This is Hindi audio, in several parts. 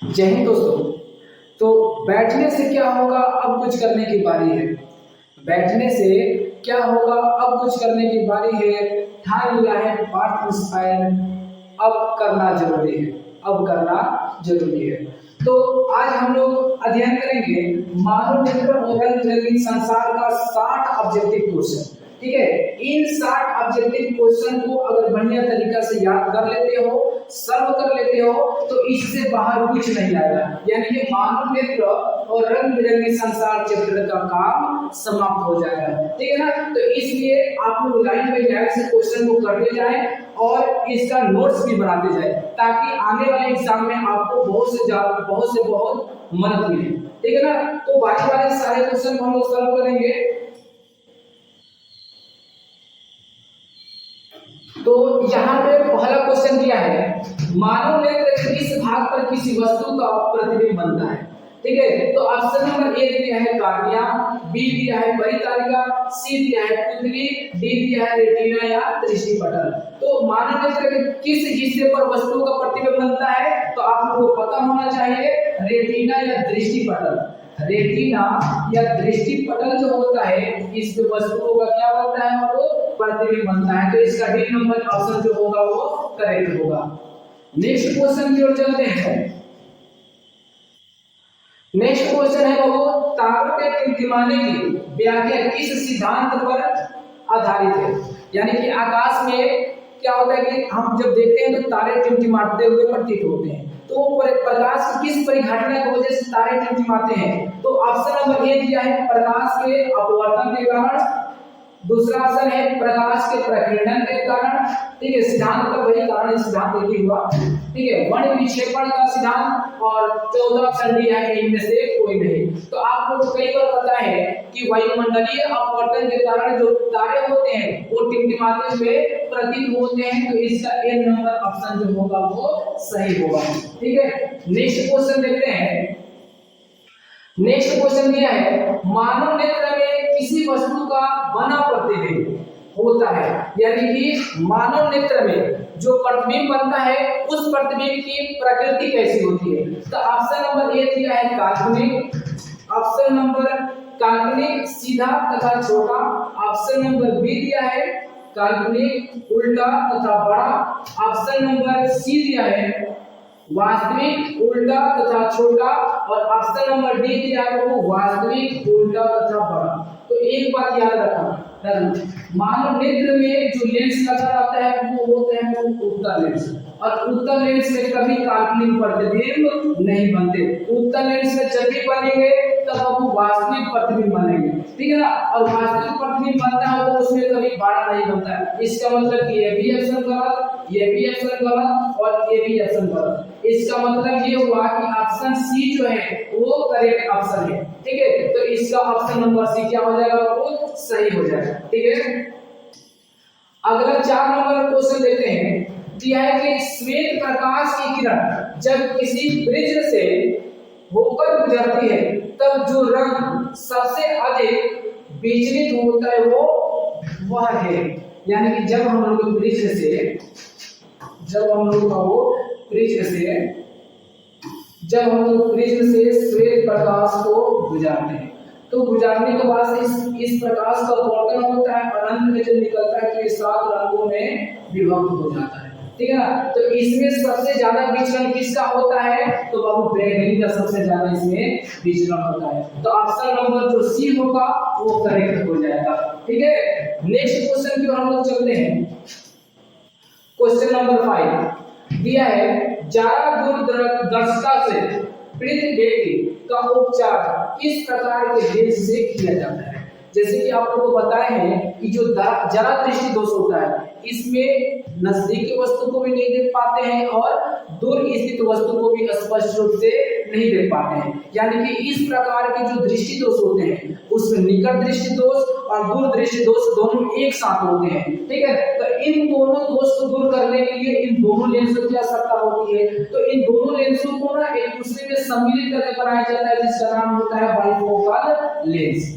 जय हिंद दोस्तों। तो बैठने से क्या होगा, अब कुछ करने की बारी है। बैठने से क्या होगा, अब कुछ करने की बारी है। ठान लिया है पार्थ इंस्पायर, अब करना जरूरी है, अब करना जरूरी है। तो आज हम लोग अध्ययन करेंगे मानव नेत्र और रंग बिरंगी संसार का 60 ऑब्जेक्टिव क्वेश्चन। ठीक है, इन 60 ऑब्जेक्टिव क्वेश्चन को अगर बढ़िया तरीका से याद कर लेते हो, सर्व कर लेते हो, तो इससे बाहर कुछ नहीं आएगा। यानी कि मानव नेत्र और रंग बिरंगी संसार चैप्टर का काम समाप्त हो जाएगा। ठीक है ना। तो इसलिए आप लोग लाइन बाई लाइन से क्वेश्चन को करते जाएं और इसका नोट्स भी बनाते जाएं, ताकि आने वाले एग्जाम में आपको बहुत से बहुत मदद मिले। ठीक है ना। तो बारी बारी सारे क्वेश्चन हम लोग सॉल्व करेंगे। तो यहाँ पे पहला क्वेश्चन दिया है, मानव नेत्र के किस भाग पर किसी वस्तु का प्रतिबिंब बनता है। ठीक है, तो ऑप्शन नंबर ए दिया है कार्निया, बी दिया है परितालिका, सी दिया है पुतली, डी दिया है रेटिना या दृष्टिपटल। तो मानव नेत्र के किस हिस्से पर वस्तु का प्रतिबिंब बनता है, तो आप लोगों को पता होना चाहिए रेटिना या दृष्टिपटल। रेटिना या दृष्टिपटल जो होता है, इस वस्तुओं का क्या बनता है, वो प्रतिबिंब बनता है। तो इसका डी नंबर ऑप्शन जो होगा वो करेक्ट होगा। नेक्स्ट क्वेश्चन की ओर चलते हैं। नेक्स्ट क्वेश्चन है वो, तारों के टिमटिमाने की व्याख्या किस सिद्धांत पर आधारित है। यानी कि आकाश में क्या होता है कि हम जब देखते हैं तो तारे टिमटिमाते हुए प्रतीत होते हैं। तो प्रकाश की किस परिघटना की वजह से तारे टिमटिमाते हैं। तो ऑप्शन नंबर ए दिया है प्रकाश के अपवर्तन के कारण, दूसरा ऑप्शन है प्रकाश के प्रकीर्णन के कारण। ठीक है, सिद्धांत का वही कारण, सिद्धांत एक ही हुआ। ठीक है, वर्ण विक्षेपण का सिद्धांत, और 14 ऑप्शन दिया है इनमें से कोई नहीं। तो आपको तो कई बार पता है कि वायुमंडलीय अपवर्तन के कारण जो तारे होते हैं वो टिमटिमाते हुए प्रतीत होते हैं। तो इसका ए नंबर ऑप्शन जो होगा वो सही होगा। ठीक है, नेक्स्ट क्वेश्चन देखते हैं। नेक्स्ट क्वेश्चन दिया है, मानव नेत्र में किसी वस्तु का बना प्रतिबिंब होता है। यानी कि मानव नेत्र में जो प्रतिबिंब बनता है उस प्रतिबिंब की प्रकृति कैसी होती है। तो ऑप्शन नंबर ए दिया है काल्पनिक, ऑप्शन नंबर काल्पनिक सीधा तथा छोटा, ऑप्शन नंबर बी दिया है काल्पनिक उल्टा तथा बड़ा, ऑप्शन नंबर सी दिया है वास्तविक उल्टा तथा छोटा, और ऑप्शन नंबर डी दिया है वो वास्तविक उल्टा तथा बड़ा। तो एक बात याद रखना, मानव नेत्र में जो लेंस लगा रहता है वो होता है वो उत्तल लेंस, और उत्तल लेंस में कभी काल्पनिक प्रतिबिंब नहीं बनते। उत्तल लेंस में जब भी बनेंगे तब वो वास्तविक प्रतिबिंब बनेंगे। ठीक है ना। और वास्तविक प्रतिबिंब बनता है तो उसमें कभी बड़ा नहीं बनता है। इसका मतलब कि ये भी ऑप्शन गलत, ये भी ऑप्शन गलत, और ये भी ऑप्शन गलत। इसका मतलब ये हुआ कि ऑप्शन सी जो है वो करेक्ट ऑप्शन है। ठीक है, तो इसका ऑप्शन नंबर सी क्या हो जाएगा, वो सही हो जाएगा। ठीक है, अगला 4 नंबर क्वेश्चन देखते हैं। दिया है कि श्वेत प्रकाश की किरण जब किसी प्रिज्म से होकर गुजरती है तब जो रंग सबसे अधिक विचलित होता है वो वह है। यानी कि जब हम लोग प्रिज्म से श्वेत प्रकाश को गुजारते हैं, तो गुजारने के बाद इस प्रकाश का अपवर्तन होता है, और अंत में जब निकलता है तो ये 7 रंगों में विभक्त हो जाता है। ठीक है ना। तो इसमें सबसे ज्यादा विचलन किसका होता है, तो बाबू ब्रैगनी का सबसे ज्यादा इसमें विचलन होता है। तो ऑप्शन नंबर जो सी होगा वो करेक्ट हो जाएगा। ठीक है, नेक्स्ट क्वेश्चन की ओर हम लोग चलते हैं। क्वेश्चन नंबर 5 दिया है, जारा दूरदर्शिता से पीड़ित व्यक्ति का उपचार किस प्रकार के लेंस से किया जाता है। जैसे कि आप लोगों को बताए हैं कि जो जरा दृष्टि दोष होता है, इसमें नजदीक की वस्तु को भी नहीं देख पाते हैं और दूर स्थित वस्तु को भी स्पष्ट रूप से नहीं देख पाते हैं। यानी कि इस प्रकार के जो दृष्टि दोष होते हैं उसमें निकट दृष्टि दोष और दूर दृष्टि दोष दोनों एक साथ होते हैं। ठीक है, तो इन दोनों दोष को दूर करने के लिए इन दोनों लेंसों की आवश्यकता होती है। तो इन दोनों लेंसों को ना एक दूसरे में सम्मिलित करके बनाया जाता है, जिसका नाम होता है बाइफोकल लेंस।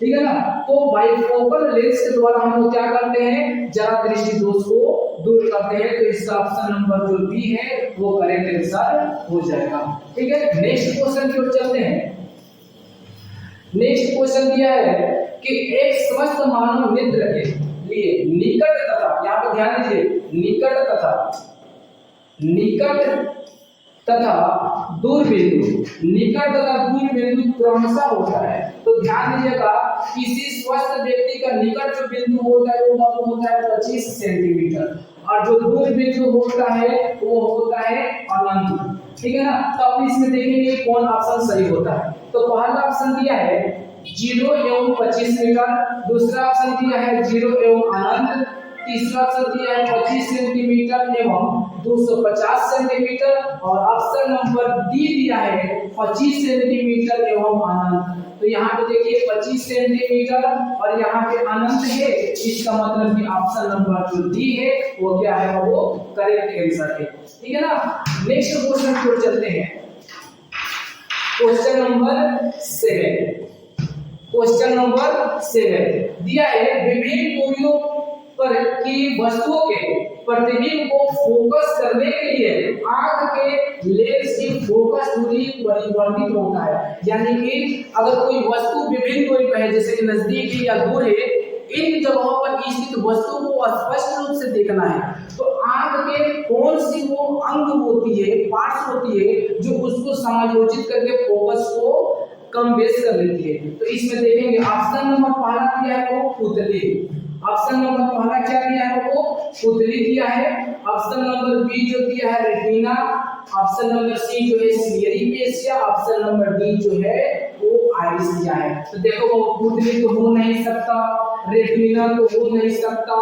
ठीक है ना। तो बाइफोकल लेंस के द्वारा हम लोग क्या करते हैं, जरा दृष्टि दोष को दूर करते हैं। तो इसका ऑप्शन नंबर जो बी है वो करेक्ट आंसर हो जाएगा। ठीक है, नेक्स्ट क्वेश्चन की ओर चलते हैं। नेक्स्ट क्वेश्चन दिया है कि एक स्वस्थ मानव नेत्र के लिए निकट तथा, यहाँ पे ध्यान दीजिए, निकट तथा दूर बिंदु, निकट तथा दूर बिंदु क्रमशः होता है। तो ध्यान दीजिएगा, किसी स्वस्थ व्यक्ति का निकट जो बिंदु होता है वो होता है 25 सेंटीमीटर, और जो दूर बिंदु होता है वो होता है अनंत। ठीक है ना। तो अब इसमें देखेंगे कौन ऑप्शन सही होता है। तो पहला ऑप्शन दिया है 0 एवं 25 मीटर, दूसरा ऑप्शन दिया है 0 एवं अनंत, तीसरा ऑप्शन दिया है 25 सेंटीमीटर एवं 250 सेंटीमीटर, और ऑप्शन नंबर डी दिया है 25 सेंटीमीटर एवं अनंत। तो यहाँ पे देखिए 25 सेंटीमीटर और यहाँ पे अनंत है, इसका मतलब कि ऑप्शन नंबर जो डी है वो क्या है, वो करेक्ट आंसर है। ठीक है ना। नेक्स्ट क्वेश्चन की ओर चलते हैं। क्वेश्चन नंबर 7, क्वेश्चन नंबर 7 दिया है विभिन्न दूरियों पर की वस्तुओं के प्रतिबिंब को फोकस करने के लिए आंख के लेंस की फोकस दूरी परिवर्तित होता है। यानी कि अगर कोई वस्तु विभिन्न दूरी पर है, जैसे कि नजदीक है या दूर है, इन जगहों पर स्थित वस्तु को स्पष्ट रूप से देखना है, तो आंख के कौन सी वो अंग होती है, पार्ट्स होती है, जो उसको समायोजित करके फोकस को कम बेस कर लेती है। तो इसमें देखेंगे ऑप्शन नंबर पहला दिया है वो पुतली, ऑप्शन नंबर पहला क्या दिया है, वो पुतली दिया है। ऑप्शन नंबर बी जो दिया है रेटिना, ऑप्शन नंबर सी जो है ciliary facie, option number D जो है वो आइरिस दिया है। तो देखो वो पुतली तो हो नहीं सकता, रेटिना तो हो नहीं सकता,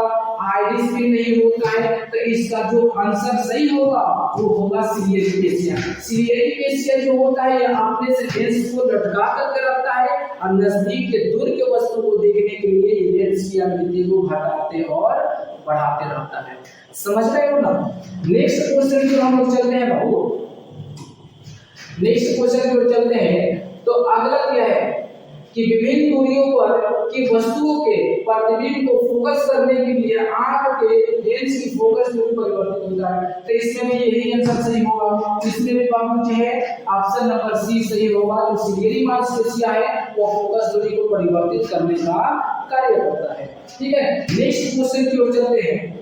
आइरिस भी नहीं होता है, तो इसका जो आंसर सही होगा वो होगा सिलियरी पेशिया। सिलियरी पेशिया जो होता है ये अपने से लेंस को लटका कर रखता है और नजदीक के दूर के वस्तु को देखने के लिए ये लेंस की आकृति को घटाते और बढ़ाते रहता है। समझ रहे हो ना। नेक्स्ट क्वेश्चन की हम लोग चलते हैं बाबू, नेक्स्ट क्वेश्चन की ओर चलते हैं। तो अगला क्या है कि विभिन्न दूरियों पर की वस्तुओं के प्रतिबिंब को फोकस करने के लिए आंख के लेंस की फोकस दूरी परिवर्तित होता है। तो इसमें भी यही आंसर सही होगा। इसमें भी बाबू जो है ऑप्शन नंबर सी सही होगा। जो सिलियरी मांसपेशियां है वो फोकस दूरी को परिवर्तित करने का कार्य करता है। ठीक है, नेक्स्ट क्वेश्चन की ओर चलते हैं।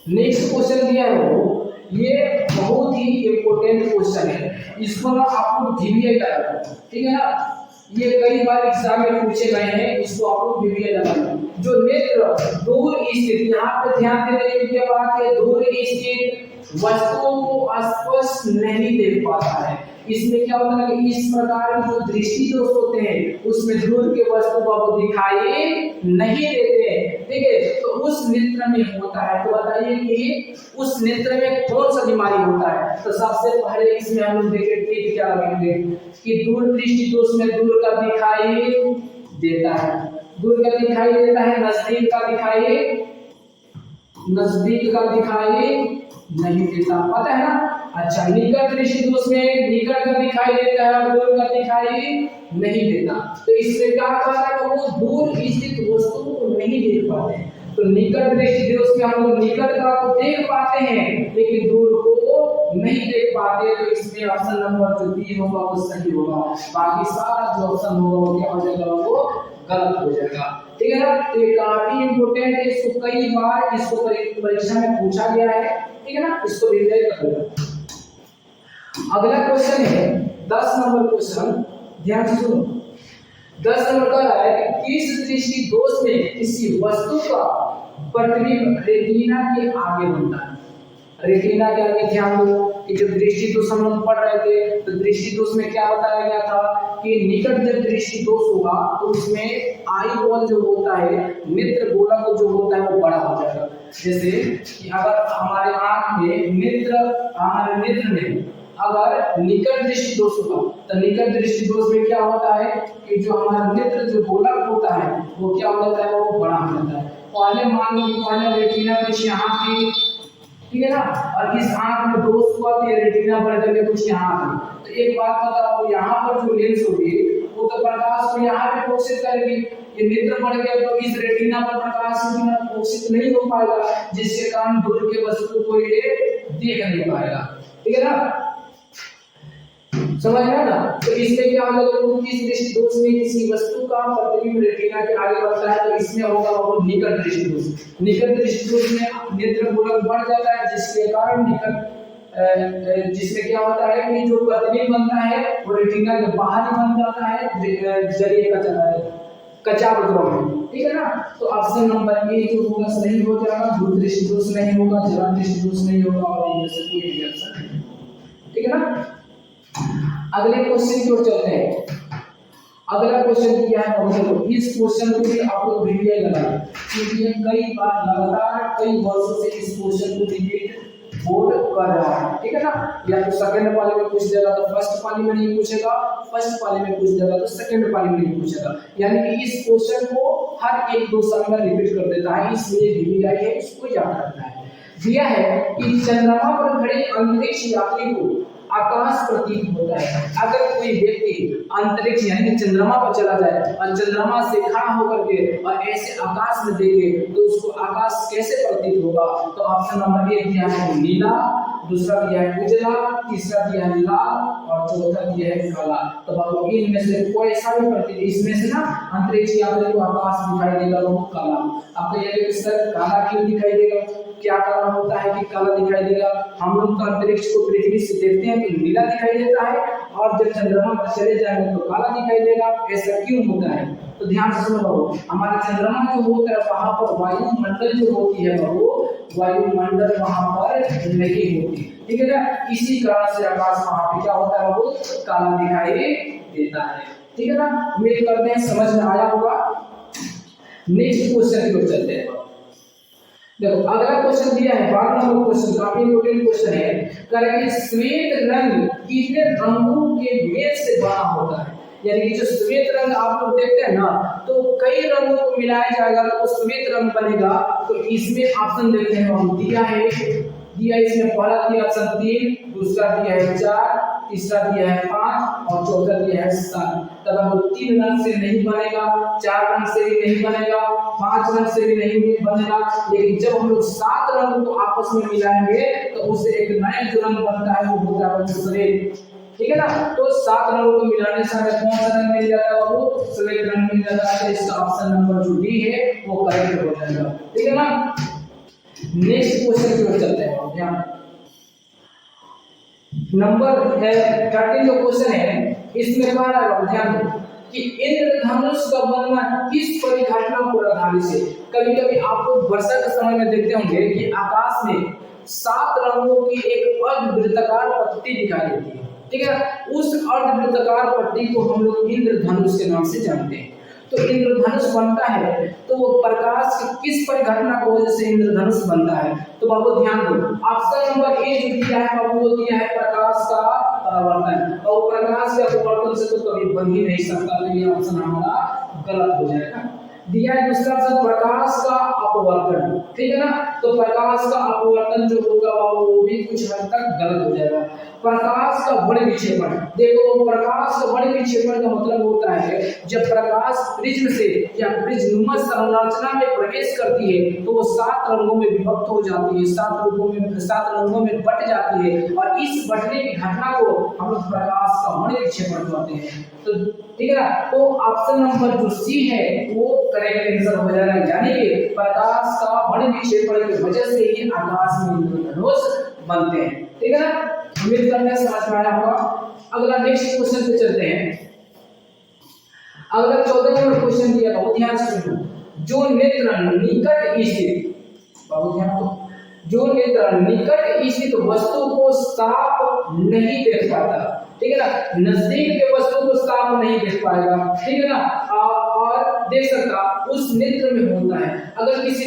नेक्स्ट क्वेश्चन दिया है वो, ये बहुत ही इंपॉर्टेंट क्वेश्चन है, इसको ना आपको जीवीए लगाना, ठीक है ना। ये कई बार एग्जाम में पूछे गए हैं, इसको आपको जीवीए लगाना। जो नेत्र दूर स्थित, यहाँ पे ध्यान देने की बात है, दूर स्थित वस्तुओं को स्पष्ट नहीं देख पाता है। इसमें क्या होता है कि इस प्रकार के जो दृष्टि दोष होते हैं उसमें दूर के वस्तु को दिखाई नहीं देते, ठीक है। तो उस नेत्र में होता है, तो बताइए कि उस नेत्र में कौन सा बीमारी होता है। तो सबसे पहले इसमें हम लोग देखेंगे क्या लगेंगे कि दूर दृष्टि दोष में दूर का दिखाई देता है, दूर का दिखाई देता है, नजदीक का दिखाई नहीं देता, पता है ना। अच्छा, निकट दृष्टि दोष में निकट का दिखाई देता है और दूर का दिखाई नहीं देता। तो इससे क्या कहता है, वो दूर स्थित वस्तु को नहीं देख पाते। तो निकट दृष्टि दोष में हम लोग निकट का को देख पाते हैं लेकिन दूर को नहीं देख पाते। तो इसमें ऑप्शन नंबर जो बी होगा वो सही होगा, बाकी सारा जो ऑप्शन होगा वो क्या हो जाएगा, वो गलत हो जाएगा। ठीक है ना। तो ये काफी इंपोर्टेंट है, इसको कई बार इसको परीक्षा में पूछा गया है, ठीक है ना। इसको रिवाइज कर लो। अगला क्वेश्चन है 10 नंबर क्वेश्चन, ध्यान से सुनो। 10 नंबर का है कि किस दृष्टि दोष में किसी वस्तु का प्रतिबिंब रेटिना के आगे बनता है। रेटिना के आगे ध्यान दो कि जब दृष्टि दोष हम लोग पढ़ रहे थे तो दृष्टि दोष में क्या बताया गया था कि निकट जब दृष्टि दोष होगा तो उसमें आई बॉल जो होता है, नेत्र गोलक जो होता है वो बड़ा हो जाएगा। जैसे कि अगर हमारे आंख में हमारे नेत्र में अगर निकट दृष्टि दोष होगा तो निकट दृष्टि दोष में क्या होता है कि जो हमारा नेत्र जो गोलक होता है वो क्या हो जाता है, वो बड़ा हो जाता है। पहले मान लो कि पहले रेटिना कुछ यहाँ की, ठीक है ना, और इस आंख में दोष हुआ तो रेटिना बढ़ करके कुछ यहाँ आ गई। तो एक बात बताओ, यहाँ पर जो लेंस होगी वो तो प्रकाश को यहाँ पे फोकसित करेगी। ये नेत्र बढ़ गया तो इस रेटिना पर प्रकाश फोकसित नहीं हो पाएगा, जिसके कारण दूर के वस्तु को ये देख नहीं पाएगा। ठीक है ना, समझ में आया ना। तो इसमें क्या होगा, किस दृष्टि दोष में किसी वस्तु का प्रतिबिंब रेटिना के आगे बढ़ता है तो इसमें होगा वो निकट दृष्टि दोष। निकट दृष्टि दोष में नेत्र गोलक बढ़ जाता है, जिसके कारण निकट जिसमें क्या होता है कि जो प्रतिबिंब बनता है वो रेटिना के बाहर ही बन जाता है जलीय कचाव द्रव में। ठीक है ना, तो ऑप्शन नंबर ए जो होगा सही हो जाएगा, दूर दृष्टि दोष नहीं होगा, जला दृष्टि दोष नहीं होगा और इनमें से कोई भी आंसर नहीं होगा। ठीक है ना, अगले क्वेश्चन की ओर चलते हैं। अगला क्वेश्चन क्या है, देखो इस क्वेश्चन को भी आप लोग रिवीजन लगाएं, क्योंकि ये कई बार लगातार कई वर्षों से इस क्वेश्चन को रिपीट बोर्ड कर रहा है। ठीक है ना, या तो सेकंड पाली में पूछ देगा तो फर्स्ट पाली में नहीं पूछेगा, फर्स्ट पाली में पूछ देगा तो सेकंड पाली में नहीं पूछेगा। यानी कि इस क्वेश्चन को हर एक दो साल में रिपीट कर देता है, इसलिए रिवीजन है, इसको याद रखना है। दिया है कि चंद्रमा पर खड़े अंतरिक्ष यात्री को आकाश प्रतीत होता है। अगर कोई व्यक्ति अंतरिक्ष यानी कि चंद्रमा पर चला जाए और चंद्रमा से खड़ा होकर के और ऐसे आकाश में देखे तो उसको आकाश कैसे प्रतीत होगा, तो ऑप्शन नंबर ए दिया है नीला, दूसरा दिया है उजला, तीसरा दिया है लाल और चौथा दिया है काला। तो बाबू इनमें से कोई सा भी प्रतीत, इसमें से ना अंतरिक्ष यात्री को आकाश दिखाई देगा वो काला। आपको ये सर काला क्यों दिखाई देगा, क्या कारण होता है कि काला दिखाई देगा? हम लोग तो अंतरिक्ष को पृथ्वी से देखते हैं तो नीला दिखाई देता है और जब चंद्रमा पर चले जाएंगे तो काला दिखाई देगा। ऐसा क्यों होता है? तो ध्यान से सुनो बाबू, हमारा चंद्रमा जो होता है वहां पर वायुमंडल जो होती है बाबू, वायुमंडल वहां पर नहीं होती। ठीक है ना, इसी कारण से आकाश वहां पे क्या होता है बाबू, काला दिखाई देता है। ठीक है ना, उम्मीद करते हैं समझ में आया होगा। नेक्स्ट क्वेश्चन की ओर चलते हैं। देखो अगला क्वेश्चन दिया है 12 नंबर क्वेश्चन, काफी इंपॉर्टेंट क्वेश्चन है। करेंगे श्वेत रंग कितने रंगों के मेल से बना होता है? यानी कि जो श्वेत रंग आप लोग देखते हैं ना, तो कई रंगों को मिलाया जाएगा तो श्वेत रंग बनेगा। तो इसमें ऑप्शन देखते हैं हम, दिया इसमें पहला दिया ऑप्शन 3, दूसरा दिया है 4, तीसरा दिया है 5 और चौथा दिया है 7। तब हम 3 रंग से नहीं बनेगा, 4 रंग से भी नहीं बनेगा, 5 रंग से भी नहीं बनेगा, लेकिन जब हम लोग 7 रंग को आपस में मिलाएंगे तो उससे एक नया जो रंग बनता है वो होता है श्वेत। ठीक है ना, तो 7 रंगों को मिलाने से हमें कौन सा रंग मिल जाता है वो श्वेत रंग मिल जाता है। तो इसका ऑप्शन नंबर जो डी है वो करेक्ट हो जाएगा। ठीक है ना, नेक्स्ट क्वेश्चन की ओर चलते हैं। ध्यान नंबर 13 जो क्वेश्चन है इसमें कह रहा है, ध्यान दो कि इंद्रधनुष का बनना किस परिघटना पर आधारित है। कभी कभी आप लोग वर्षा के समय में देखते होंगे कि आकाश में 7 रंगों की एक अर्धवृत्ताकार पट्टी दिखाई देती है। ठीक है, उस अर्धवृत्ताकार पट्टी को हम लोग इंद्रधनुष के नाम से जानते हैं। तो इंद्रधनुष बनता है तो वो प्रकाश की किस परिघटना की वजह से इंद्रधनुष बनता है? तो बाबू ध्यान दो, ऑप्शन नंबर ए जो दिया है बाबू वो दिया है प्रकाश का परावर्तन, और प्रकाश के अपवर्तन से तो कभी बन ही नहीं सकता, तो ये ऑप्शन हमारा गलत हो जाएगा। दिया है दूसरा ऑप्शन प्रकाश का अपवर्तन। ठीक है ना, तो प्रकाश का अपवर्तन जो होगा वो भी कुछ हद तक गलत हो जाएगा। प्रकाश का बड़े विक्षेपण, देखो प्रकाश का बड़े विक्षेपण का मतलब होता है जब प्रकाश प्रिज्म से या प्रिज्मनुमा संरचना में प्रवेश करती है तो वो 7 रंगों में विभक्त हो जाती है, 7 रंगों में बट जाती है, और इस बटने की घटना को हम लोग प्रकाश का बड़े विक्षेपण कहते हैं। तो ठीक है ना, तो ऑप्शन नंबर जो सी है वो करेक्ट आंसर हो जाएगा, यानी कि प्रकाश का बड़े विक्षेपण की वजह से ही आकाश में इंद्रधनुष बनते हैं। ठीक है ना, उम्मीद करते हैं समझ में आया होगा। अगला नेक्स्ट क्वेश्चन पे चलते हैं। अगला 14 नंबर क्वेश्चन दिया है, बहुत ध्यान से सुनो। जो नेत्र निकट स्थित, बहुत ध्यान दो, जो नेत्र निकट स्थित वस्तु को साफ नहीं देख पाता, ठीक है ना, नजदीक के वस्तु को साफ नहीं देख पाएगा, ठीक है ना, और देख सकता उस नेत्र में होता है। अगर किसी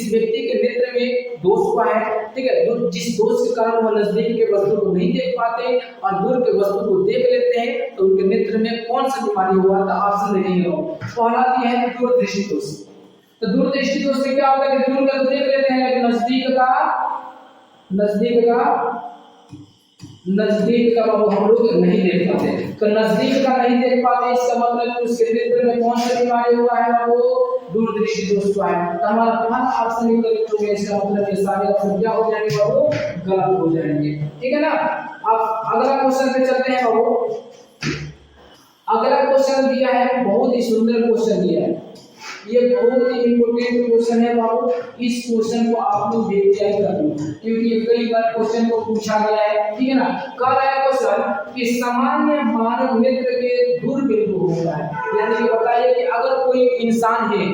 व्यक्ति के नेत्र में दोष हुआ है, ठीक है, जिस दोष के कारण वह नजदीक के वस्तु को नहीं देख पाते और दूर के वस्तु को देख लेते हैं, तो उनके नेत्र में कौन सा बीमारी हुआ? तो ऑप्शन देखेंगे। पहला दिया है दूरदृष्टि दोष। तो दूरदृष्टि दोष से क्या होता है कि दूर का तो देख लेते हैं लेकिन नजदीक का नजदीक का बाबू हम लोग नहीं देख पाते। तो नजदीक का नहीं देख पाते इसका मतलब उसके नेत्र में कौन सा बीमारी हुआ है बाबू? दूरदृष्टि दोष हुआ है। तो हमारा पहला ऑप्शन निकल चुके, इसका मतलब ये सारे ऑप्शन क्या हो जाएंगे बाबू? गलत हो जाएंगे। ठीक है ना। अब अगला क्वेश्चन पे चलते हैं बाबू। अगला क्वेश्चन दिया है, बहुत ही सुंदर क्वेश्चन दिया है, ये बहुत ही इंपॉर्टेंट क्वेश्चन है बाबू। इस क्वेश्चन को आप लोग देखते करना, क्योंकि ये कई बार क्वेश्चन को पूछा गया है। ठीक है ना। कह रहा है क्वेश्चन कि सामान्य मानव नेत्र के दुर्बिंदु होता है, यानी कि बताइए कि अगर कोई इंसान है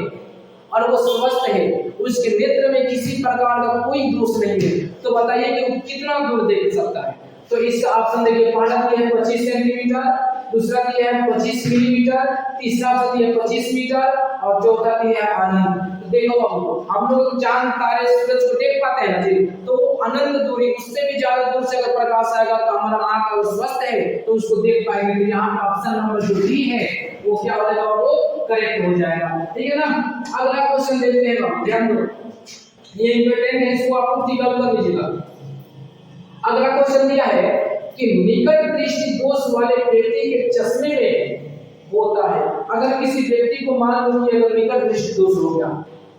और वो स्वस्थ है, उसके नेत्र में किसी प्रकार का कोई दोष नहीं है, तो बताइए कि वो कितना दूर देख सकता है? तो इसका ऑप्शन देखिए, पहला दिया है 25 सेंटीमीटर, दूसरा दिया है 25 मिलीमीटर, तीसरा दिया है 25 मीटर और चौथा दिया है अनंत। तो देखो बाबू, हम लोग चांद तारे सूरज को देख पाते हैं जी, तो अनंत दूरी, उससे भी ज्यादा दूर से अगर प्रकाश आएगा तो हमारा आंख अगर स्वस्थ है तो उसको देख पाएंगे। तो यहाँ ऑप्शन नंबर जो डी है वो क्या हो जाएगा? वो करेक्ट हो जाएगा। ठीक है ना। अगला क्वेश्चन देखते हैं बाबू, ध्यान दो, ये इंपॉर्टेंट है, इसको आप खुद कर लीजिएगा। अगला क्वेश्चन दिया है कि निकट दृष्टि दोष वाले व्यक्ति के चश्मे में होता है। अगर किसी व्यक्ति को मान लो कि अगर निकट दृष्टि दोष हो गया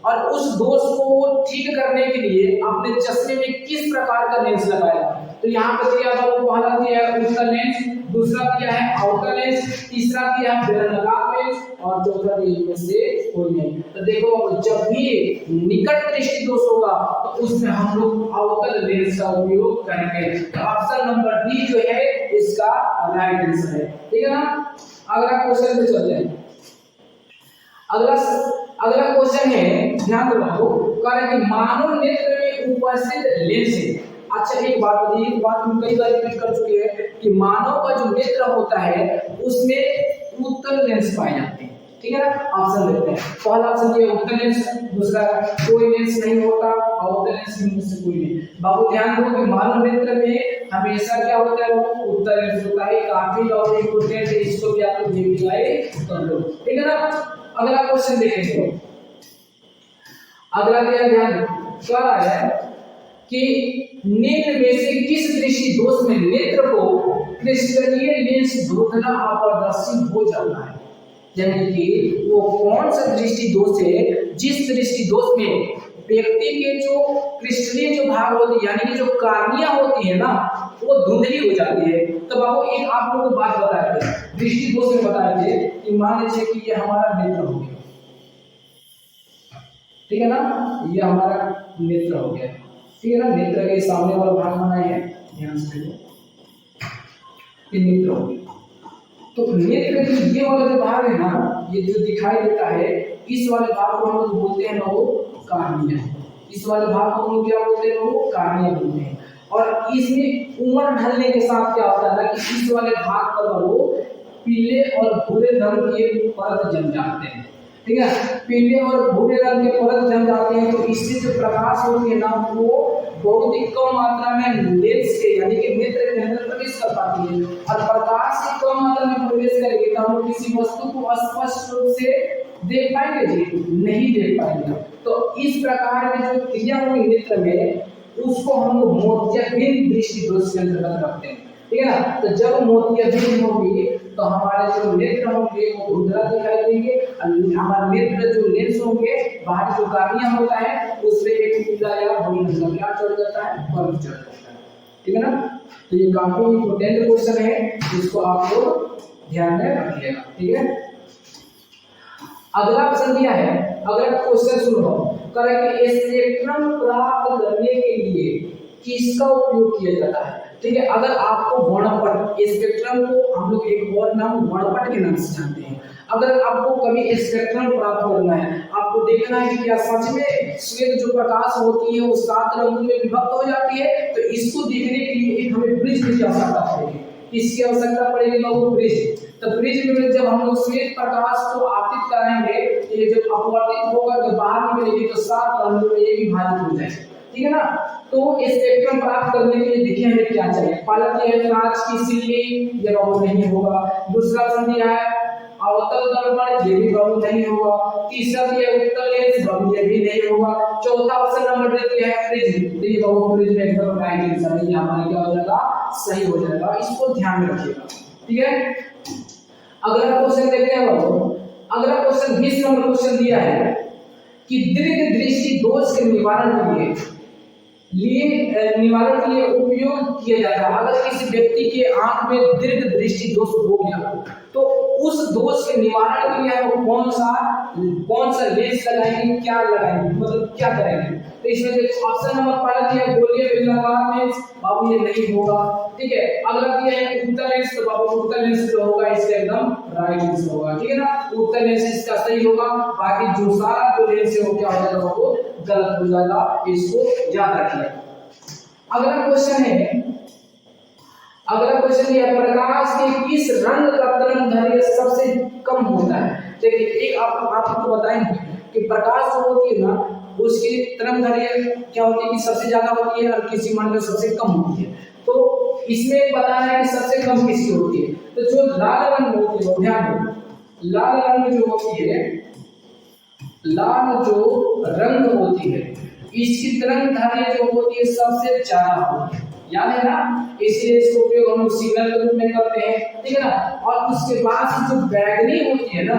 और उस दोष को ठीक करने के लिए अपने चश्मे में किस प्रकार का लेंस लगाएगा? तो यहाँ पर दिया था, वो पहला दिया है उत्तल लेंस, दूसरा दिया है आउटर लेंस, तीसरा दिया है बेलनाकार लेंस और चौथा दिया इनमें से कोई नहीं। तो देखो, जब भी निकट दृष्टि दोष होगा तो उसमें हम लोग आउटर लेंस का उपयोग करेंगे। तो ऑप्शन नंबर डी जो है इसका राइट आंसर है। ठीक है ना। अगला क्वेश्चन पे चलते हैं। अगला क्वेश्चन है, ध्यान दो, कह रहे कि मानव नेत्र में उपस्थित लेंस है। अच्छा, एक बात बताइए, एक बात हम कई बार रिपीट कर चुके हैं कि मानव का जो नेत्र होता है उसमें उत्तल लेंस पाए जाते हैं। ठीक है ना। ऑप्शन देखते हैं, पहला ऑप्शन ये उत्तल लेंस, दूसरा कोई लेंस नहीं होता और उत्तल लेंस में से कोई नहीं। बाबू ध्यान दो कि मानव नेत्र में हमेशा क्या होता है? वो उत्तल लेंस होता है। काफी ज्यादा इंपॉर्टेंट है, इसको भी आप लोग देख कर लो। ठीक है ना। अगला क्वेश्चन देखेंगे। अगला क्या ध्यान क्या है कि निम्न में से किस दृष्टि दोष में नेत्र को क्रिस्टलीय लेंस धुंधला अपारदर्शी हो जाता है? यानी कि वो कौन सा दृष्टि दोष है जिस दृष्टि दोष में व्यक्ति के जो क्रिस्टलीय जो भाग होती है, यानी कि जो कार्निया होती है ना, वो धुंधली हो जाती है। तो बाबू एक आप लोगों को बात बताए थे, दृष्टि दोष में बताए थे कि मान लीजिए कि ये हमारा नेत्र हो गया, ठीक है ना, ये हमारा नेत्र हो गया, ठीक है ना। नेत्र के सामने वाला भाग बनाए है, ध्यान से देखो, ये नेत्र हो गया। तो नेत्र की ये वाला जो भाग है ना, ये जो दिखाई देता है, इस वाले भाग को हम लोग बोलते हैं वो कार्निया। इस वाले भाग को हम लोग क्या बोलते हैं? वो कार्निया बोलते हैं। और इसमें उम्र ढलने के साथ क्या होता है ना कि इस वाले भाग पर वो पीले और भूरे रंग के परत जम जाते हैं। ठीक है, पीले और भूरे रंग के परत जम जाते हैं। तो इससे जो प्रकाश होती है ना, वो बहुत ही कम मात्रा में लेंस के यानी कि नेत्र के अंदर प्रवेश कर पाती है। और प्रकाश की कम मात्रा में प्रवेश करेगी तो हम लोग किसी वस्तु को स्पष्ट रूप से देख पाएंगे जी? नहीं देख पाएंगे। तो इस प्रकार की जो क्रिया होगी नेत्र में, उसको हम लोग मोतियाबिंद दृष्टि दोष के अंतर्गत रखते हैं। ठीक है ना। तो जब मोतियाबिंद होगी तो हमारे जो नेत्र होंगे वो धुंधला दिखाई देंगे। हमारे नेत्र जो लेंस होंगे, बाहर जो कार्निया होता है उसमें एक पीला या भूरा रंग क्या चढ़ जाता है? बल्ब चढ़ जाता है। ठीक है ना। तो ये काफी इंपॉर्टेंट क्वेश्चन है, जिसको आप लोग ध्यान में रखिएगा। ठीक है। अगला ऑप्शन दिया है, अगला क्वेश्चन सुनो, कह रहा है कि स्पेक्ट्रम प्राप्त करने के लिए किसका उपयोग किया जाता है? ठीक है। अगर आपको वर्णपट, स्पेक्ट्रम को हम लोग एक और नाम वर्णपट के नाम से जानते हैं। अगर आपको कभी स्पेक्ट्रम प्राप्त करना है, आपको देखना है कि क्या सच में श्वेत जो प्रकाश होती है वो 7 रंगों में विभक्त हो जाती है, तो इसको देखने के लिए एक हमें ब्रिज की आवश्यकता पड़ेगी। इसकी आवश्यकता पड़ेगी लोगों ब्रिज। तो ब्रिज में जब हम लोग श्वेत प्रकाश को आपतित कराएंगे, ये जब अपवर्तित होगा तो बाहर निकलेगी तो 7 रंगों में ये विभाजित हो जाएगी। ठीक है ना। तो स्पेक्ट्रम प्राप्त करने के लिए देखिए हमें क्या चाहिए। पहला दिया है कांच की सिल्ली, ये बाबू नहीं होगा। दूसरा ऑप्शन दिया है अवतल दर्पण, ये भी बाबू नहीं होगा। तीसरा दिया है उत्तल लेंस, बाबू ये भी नहीं होगा। चौथा ऑप्शन नंबर डी दिया है फ्रिज, तो ये बाबू फ्रिज में एकदम राइट आंसर है, ये हमारा क्या हो जाएगा, सही हो जाएगा। इसको ध्यान में रखिएगा, ठीक है। अगला क्वेश्चन देखते हैं बाबू। अगला क्वेश्चन 20 नंबर क्वेश्चन दिया है कि दीर्घ दृष्टि दोष के निवारण के लिए उपयोग किया जाता है। अगर किसी व्यक्ति के आंख में दीर्घ दृष्टि दोष हो गया तो उस दोष के निवारण के लिए हम कौन सा लेंस लगाएंगे, क्या लगाएंगे, मतलब क्या करेंगे। तो इसमें देखो ऑप्शन नंबर पहला दिया है गोलीय बेलनाकार लेंस, बाबू ये नहीं होगा, ठीक है। अगला दिया है उत्तल लेंस, तो बाबू उत्तल लेंस जो होगा इसका एकदम राइट आंसर होगा, ठीक है ना। उत्तल लेंस इसका सही होगा, बाकी जो सारा जो लेंस है वो क्या हो जाएगा, वो गलत हो जाएगा, इसको याद रखिए। अगला क्वेश्चन ये प्रकाश के किस रंग का तरंगदैर्घ्य सबसे कम होता है। देखिए एक आपको बताएंगे कि प्रकाश जो होती है ना उसकी तरंगदैर्घ्य क्या होती है कि सबसे ज्यादा होती है और किसी मान में सबसे कम होती है। तो इसमें पता है कि सबसे कम किसकी होती है, तो जो लाल रंग होती है, ध्यान दो, लाल रंग जो होती है, लाल जो रंग होती है इसकी तरंगदैर्घ्य जो होती है सबसे ज्यादा होती है, याद है ना। इसलिए इसका उपयोग हम सिग्नल के रूप में करते हैं, ठीक है ना। और उसके बाद जो बैगनी होती है ना,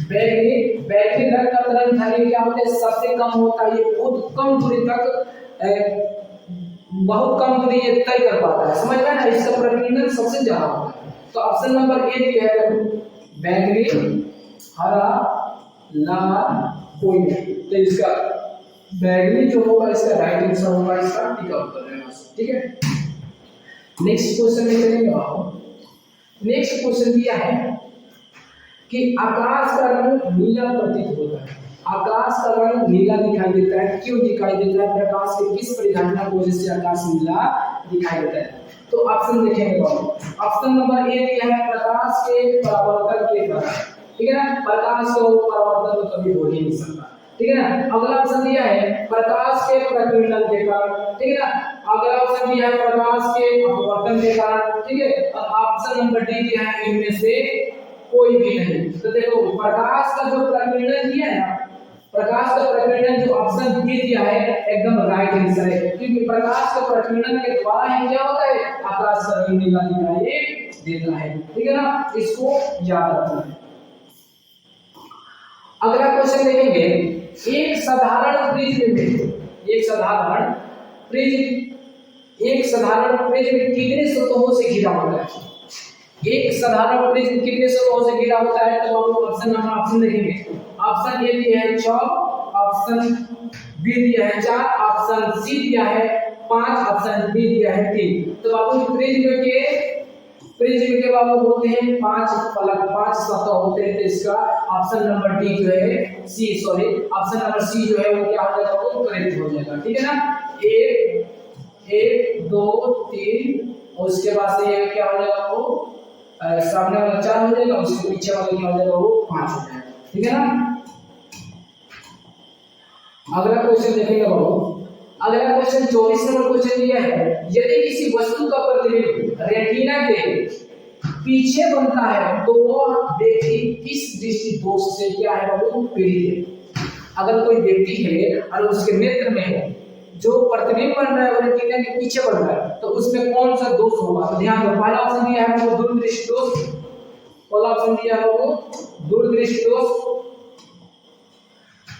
बैगनी रंग का तरंगदैर्घ्य क्या होता है, सबसे कम होता है। ये बहुत कम दूरी तक बहुत कम दूरी ये तय कर पाता है, समझ में ना, इसका प्रकीर्णन सबसे ज्यादा होता है। तो ऑप्शन नंबर ए ये है बैगनी, हरा, लाल, कोई नहीं, तो इसका बैगनी जो होगा इसका राइट आंसर होगा, इसका टिक आउट कर लेना, ठीक है। नेक्स्ट क्वेश्चन में चलेंगे आप। नेक्स्ट क्वेश्चन दिया है कि आकाश का रंग नीला प्रतीत होता है। आकाश का रंग नीला दिखाई देता है, क्यों दिखाई देता है, प्रकाश के किस परिघटना की वजह से आकाश नीला दिखाई देता है। तो ऑप्शन देखेंगे बाबू। ऑप्शन नंबर ए दिया है प्रकाश के परावर्तन के कारण, ठीक है ना। प्रकाश का परावर्तन तो कभी हो ही नहीं सकता, ठीक है ना। अगला ऑप्शन दिया है प्रकाश के प्रकीर्णन के कारण, ठीक है ना। अगला ऑप्शन दिया है प्रकाश के अपवर्तन के कारण, ठीक है। और ऑप्शन नंबर डी दिया है इनमें से कोई भी नहीं। तो देखो प्रकाश का जो प्रकीर्णन दिया है ना, प्रकाश का प्रकीर्णन जो ऑप्शन बी दिया है एकदम राइट आंसर है, क्योंकि प्रकाश के प्रकीर्णन के द्वारा ही क्या होता है, आकाश का रंग नीला दिखाई देता है, ठीक है ना। इसको याद रखना है। अगला क्वेश्चन देखेंगे, एक साधारण प्रिज्म में कितने सतहों से घिरा होता है। एक साधारण प्रिज्म कितने सतहों से घिरा होता है, तो हम ऑप्शन देखेंगे। ऑप्शन ए दिया है 6, ऑप्शन बी दिया है 4, ऑप्शन सी दिया है 5, ऑप्शन डी दिया है 3। तो बाबू प्रिज्म के बाबू होते हैं 5 फलक, 5 सतह होते हैं। तो इसका ऑप्शन नंबर डी जो है ऑप्शन नंबर सी जो है वो क्या हो जाएगा, वो करेक्ट हो जाएगा, ठीक है ना। 1 2 3 और उसके बाद से ये क्या हो जाएगा, वो सामने वाला 4 हो जाएगा, उसके पीछे वाला क्या हो जाएगा, वो 5 हो जाएगा, ठीक है ना। अगला क्वेश्चन देखेंगे बाबू। अगला क्वेश्चन 24 नंबर क्वेश्चन दिया है, यदि किसी वस्तु का प्रतिबिंब रेटिना के पीछे बनता है तो वह व्यक्ति किस दृष्टि दोष से क्या है बाबू, पीड़ित है। अगर कोई व्यक्ति है और उसके नेत्र में जो प्रतिबिंब बन रहा है वो रेटिना के पीछे बन रहा है, तो उसमें कौन सा दोष होगा। तो ध्यान दो, पहला ऑप्शन दिया है वो दूरदृष्टि दोष, पहला ऑप्शन दिया है वो दूरदृष्टि दोष,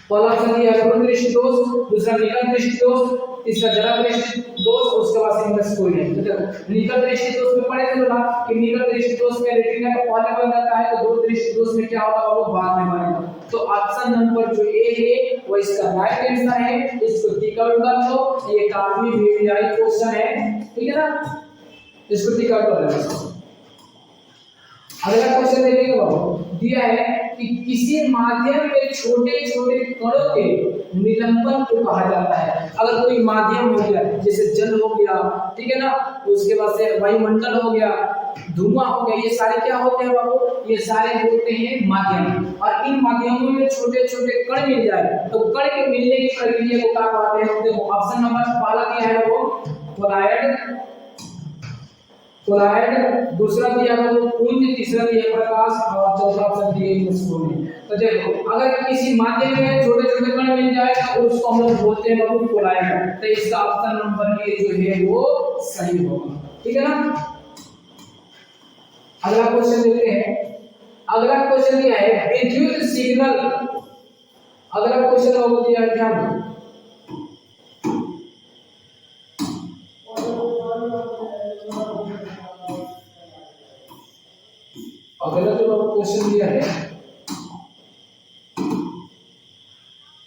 पहला ऑप्शन दिया है दूरदृष्टि दोष, दूसरा निकट दृष्टि दोष, तीसरा जरा दृष्टि दोष, उसके बाद इनमें से कोई नहीं। तो देखो निकट दृष्टि दोष में पढ़े थे ना कि निकट दृष्टि दोष में रेटिना का पहले बन जाता है, तो दूरदृष्टि दोष में क्या होगा, वो बाद में बनेगा। तो ऑप्शन नंबर जो ए है वो इसका राइट आंसर है, इसको टिक आउट कर लो, ये काफी वीवीआई क्वेश्चन है, ठीक है ना, इसको टिक आउट कर लेना। अगला क्वेश्चन देखेंगे बाबू, दिया है कि किसी माध्यम में छोटे छोटे कणों के निलंबन को कहा जाता है। अगर कोई माध्यम हो गया जैसे जल हो गया, ठीक है ना, उसके बाद से वायुमंडल हो गया, धुआं हो गया, ये सारे क्या होते हैं बाबू, ये सारे होते हैं माध्यम। और इन माध्यमों में छोटे छोटे कण मिल जाए तो कण के मिलने की प्रक्रिया को क्या कहते हैं। देखो ऑप्शन नंबर पहला दिया है वो कोलाइड, दूसरा दिया वो पुंज, तीसरा दिया प्रकाश और चौथा ऑप्शन दिया न्यूट्रॉन। तो देखो अगर किसी माध्य में छोटे छोटे कण मिल जाए तो उसको हम लोग बोलते हैं बाबू कोलाइड। तो इसका ऑप्शन नंबर ए जो है वो सही होगा, ठीक है ना। अगला क्वेश्चन देखते हैं। अगला क्वेश्चन दिया है विद्युत सिग्नल। अगला क्वेश्चन वो दिया है, ध्यान दो। अगला जो क्वेश्चन दिया है,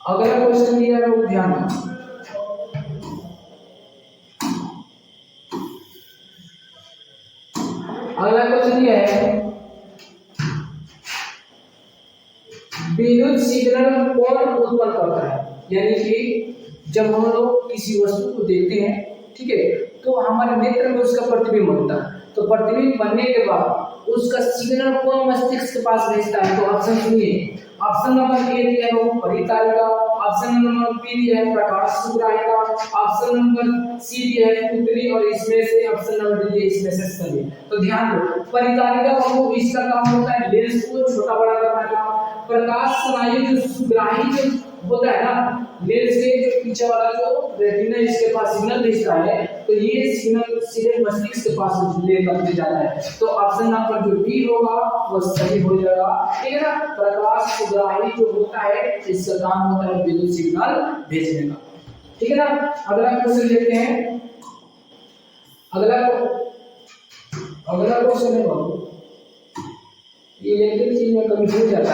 अगला क्वेश्चन दिया है वो ध्यान दो। अगला क्वेश्चन दिया है विद्युत सिग्नल कौन उत्पन्न करता है। यानी कि जब हम लोग किसी वस्तु को देखते हैं, ठीक है, तो हमारे नेत्र में उसका प्रतिबिंब बनता है। तो प्रतिबिंब बनने के बाद उसका सिग्नल कौन मस्तिष्क के पास भेजता है। तो ऑप्शन सुनिए। ऑप्शन नंबर ए दिया है वो परितालिका, ऑप्शन नंबर बी दिया है प्रकाश सुग्राहिका, ऑप्शन नंबर सी दिया है पुतली और इसमें से ऑप्शन नंबर डी इसमें से सभी। तो ध्यान दो, परितालिका को इसका काम होता है लेंस को छोटा बड़ा करने का। प्रकाश स्नायु जो सुग्राही जो होता है ना, लेंस के जो पीछे वाला जो रेटिना इसके पास सिग्नल भेजता है, तो ये सिग्नल सीधे मस्तिष्क के पास लेकर के जाता है। तो ऑप्शन नंबर जो बी होगा वो सही हो जाएगा, ठीक है ना। प्रकाश सुग्राही जो होता है इसका काम होता है विद्युत सिग्नल भेजने का, ठीक है ना। अगला क्वेश्चन देखते हैं। अगला क्वेश्चन है बाबू, ये इलेक्ट्रिक चीज में कभी हो जाता है।